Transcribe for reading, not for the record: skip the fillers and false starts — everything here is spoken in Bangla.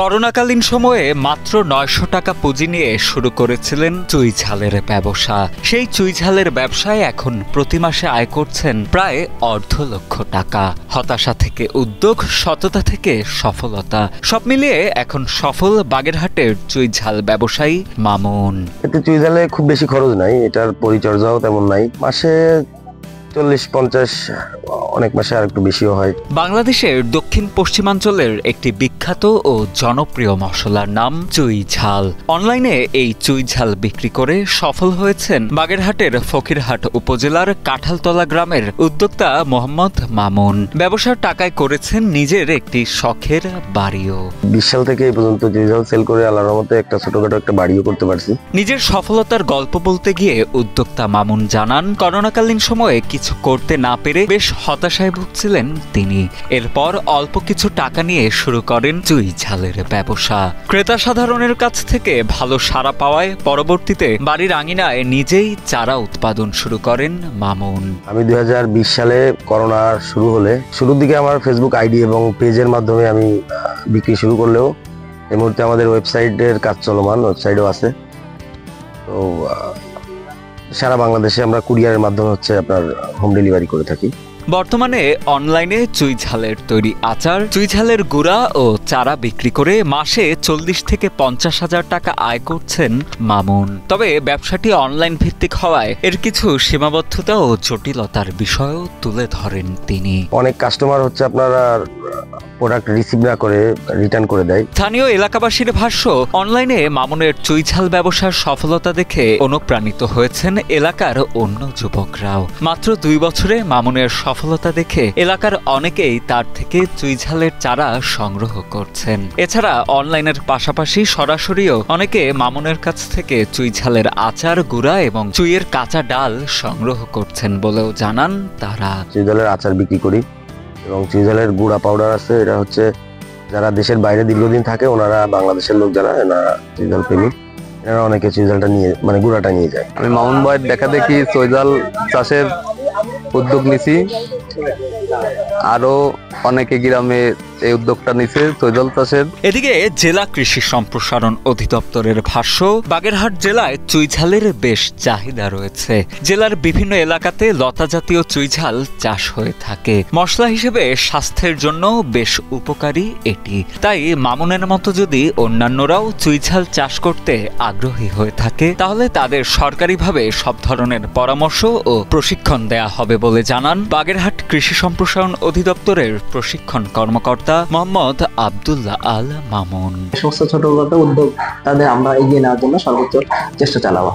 করোনাকালীন সময়ে মাত্র ৯০০ টাকা পুঁজি নিয়ে শুরু করেছিলেন চুই ঝালের ব্যবসা। সেই চুই ঝালের ব্যবসায় এখন প্রতি মাসে আয় করছেন প্রায় $২৫,০০,০০০ টাকা। হতাশা থেকে উদ্যোগ, সততা থেকে সফলতা, সব মিলিয়ে এখন সফল বাগেরহাটের চুই ঝাল ব্যবসায়ী মামুন। এতে চুই ঝালে খুব বেশি খরচ নাই, এটার পরিচর্যাও তেমন নাই। মাসে ৪০-৫০, অনেক মাসে আর একটু বেশিও হয়। বাংলাদেশের দক্ষিণ পশ্চিমাঞ্চলের একটি বিখ্যাত ও জনপ্রিয় মশলার নাম চুই ঝাল। অনলাইনে এই চুই ঝাল বিক্রি করে সফল হয়েছেন বাগেরহাটের ফকিরহাট উপজেলার কাঁঠালতলা গ্রামের উদ্যোক্তা মোহাম্মদ মামুন। ব্যবসার টাকায় করেছেন নিজের একটি শখের বাড়িও। ২০ সাল থেকে এই পর্যন্ত চুই ঝাল সেল করে আল্লাহর রহমতে একটা ছোটখাটো একটা বাড়িও করতে পারছি। নিজের সফলতার গল্প বলতে গিয়ে উদ্যোক্তা মামুন জানান, করোনাকালীন সময়ে কিছু করতে না পেরে বেশ হতাশায় ভুগছিলেন তিনি। এরপর অল্প কিছু টাকা নিয়ে শুরু করেন চুই ঝালের ব্যবসা। ক্রেতা সাধারণের কাছ থেকে ভালো সাড়া পাওয়ায় পরবর্তীতে বাড়ির আঙিনায় নিজেই চারা উৎপাদন শুরু করেন মামুন। আমি ২০২০ সালে করোনা শুরু হলে শুরুর দিকে আমার ফেসবুক আইডি এবং পেজের মাধ্যমে আমি বিক্রি শুরু করলেও এই মুহূর্তে আমাদের ওয়েবসাইটের কাজ চলমান, ওয়েবসাইটও আছে। তো সারা বাংলাদেশে আমরা কুরিয়ারের মাধ্যমে আপনার হোম ডেলিভারি করে থাকি। বর্তমানে অনলাইনে চুই ঝালের তৈরি আচার, চুই ঝালের গুঁড়া ও চারা বিক্রি করে মাসে ৪০ থেকে ৫০,০০০ টাকা আয় করছেন মামুন। তবে ব্যবসাটি অনলাইন ভিত্তিক হওয়ায় এর কিছু সীমাবদ্ধতা ও জটিলতার বিষয়ও তুলে ধরেন তিনি। অনেক কাস্টমার আপনারা প্রোডাক্ট রিসিভ না করে রিটার্ন করে দেয়। স্থানীয় এলাকাবাসীর ভাষ্য, অনলাইনে মামুনের চুই ঝাল ব্যবসার সফলতা দেখে অনুপ্রাণিত হয়েছেন এলাকার অন্য যুবকরাও। মাত্র ২ বছরে মামুনের সফলতা দেখে এলাকার অনেকেই তার থেকে চুই ঝালের চারা সংগ্রহ করছেন। এছাড়া অনলাইনের পাশাপাশি সরাসরিও অনেকে মামুনের কাছ থেকে চুই ঝালের আচার, গুঁড়া এবং চুইয়ের কাঁচা ডাল সংগ্রহ করছেন বলেও জানান তারা। চুই ঝালের আচার বিক্রি করি এবং চুই ঝালের গুঁড়া পাউডার আছে। এটা যারা দেশের বাইরে দীর্ঘদিন থাকে, ওনারা বাংলাদেশের লোক যারা, এনারা চুই ঝাল প্রেমী, এনারা অনেকে চুই ঝালটা নিয়ে গুঁড়াটা নিয়ে যায়। আমি মামুন ভাইয়ের দেখা দেখি চুই ঝাল চাষের উদ্যোগ নিছি, আরো অনেকে গ্রামে এই উদ্যোগটা নিছে চুই ঝাল চাষের। এদিকে জেলা কৃষি সম্প্রসারণ অধিদপ্তরের ভাষ্য, বাগেরহাট জেলায় চুই ঝালের বেশ চাহিদা রয়েছে। জেলার বিভিন্ন এলাকাতে লতা জাতীয় চুই ঝাল চাষ হয়ে থাকে। মশলা হিসেবে স্বাস্থ্যের জন্য বেশ উপকারী এটি। তাই মামুনের মতো যদি অন্যান্যরাও চুই ঝাল চাষ করতে আগ্রহী হয়ে থাকে, তাহলে তাদের সরকারিভাবে সব ধরনের পরামর্শ ও প্রশিক্ষণ দেয়া হবে বলে জানান বাগেরহাট কৃষি সম্প্রসারণ অধিদপ্তরের প্রশিক্ষণ কর্মকর্তা মোহাম্মদ আব্দুল্লাহ আল মামুন। সমস্ত ছোটখাটো উদ্যোগ তাদের আমরা এগিয়ে নেওয়ার জন্য সর্বোচ্চ চেষ্টা চালাবো।